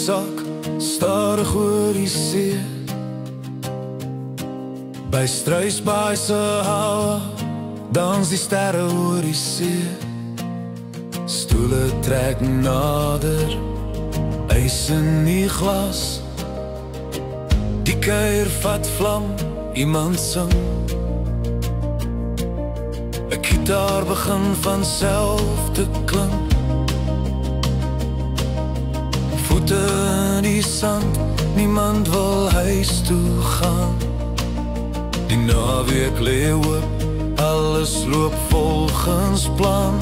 sak stadig oor die see. By Struisbaai se hawe dans die sterre oor die see. Stoele trek nader, ys in die glas. Die kuier vat vlam, iemand sing. 'n Gitaar begin vanself te klink. Voete in die sand, niemand wil huis toe gaan. Die naweek lê oop, alles loop volgens plan.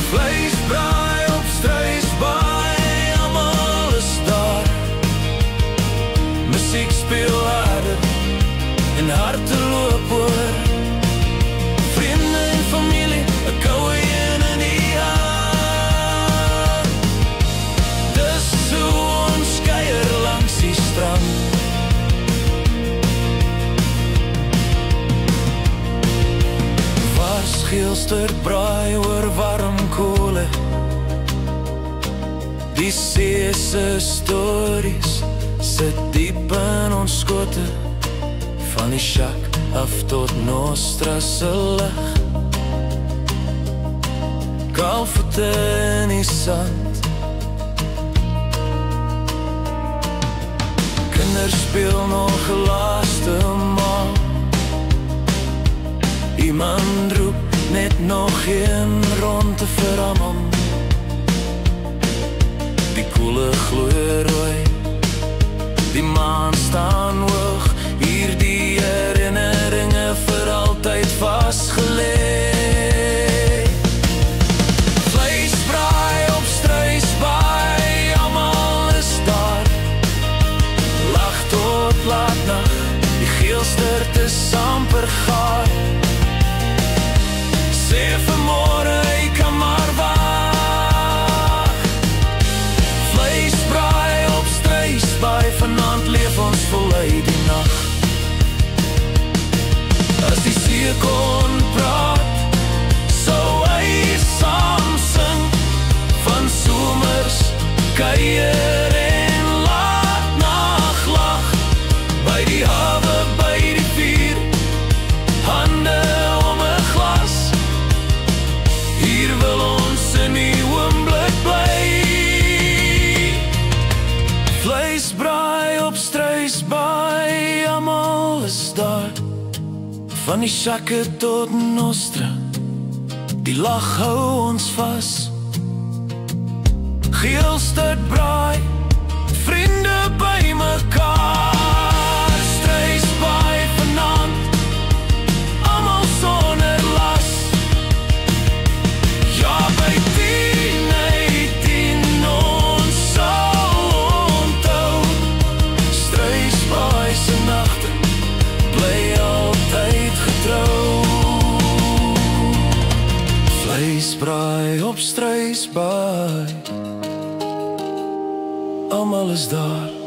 Vleisbraai op Struisbaai, almal is daar. Musiek speel harder en harte loop oor. Vriende en familie, 'n koue een in die hand. Dis so ons kuier langs die strand. Vars geelsterbraai oor warm kole. Die see se stories sit diep in ons skote. Van die shack af tot Nostra se lig. Kaalvoete in die sand. Kinders speel nog 'n laaste maal. Iemand roep net nog een ronde vir almal. Die koele gloei rooi, die maan staan hoog. Hier die herinneringe vir altyd vasgelê. Vleisbraai op Struisbaai, almal is daar. Lag tot laat nag, die geelstert is amper gaar. Sê vanmôre, ek kan maar wag. Vleisbraai op Struisbaai, vanaand leef ons voluit die nag. As die see kon praat, sou hy saam sing. Van somers, kuier en laat naglag. By die hawe, by die vuur, hande om 'n glas. Hier wil ons in die oomblik bly. Vleisbraai op Struisbaai, almal is daar. Van die shakke tot Nostra, die lag hou ons vas. Geelsterbraai, vriende by mekaar. Struisbaai vanaand, almal sonder las. Ja, by 10:18 ons sal onthou. Struisbaai se nagte bly altyd getrou. Vleisbraai op Struisbaai, almal is daar.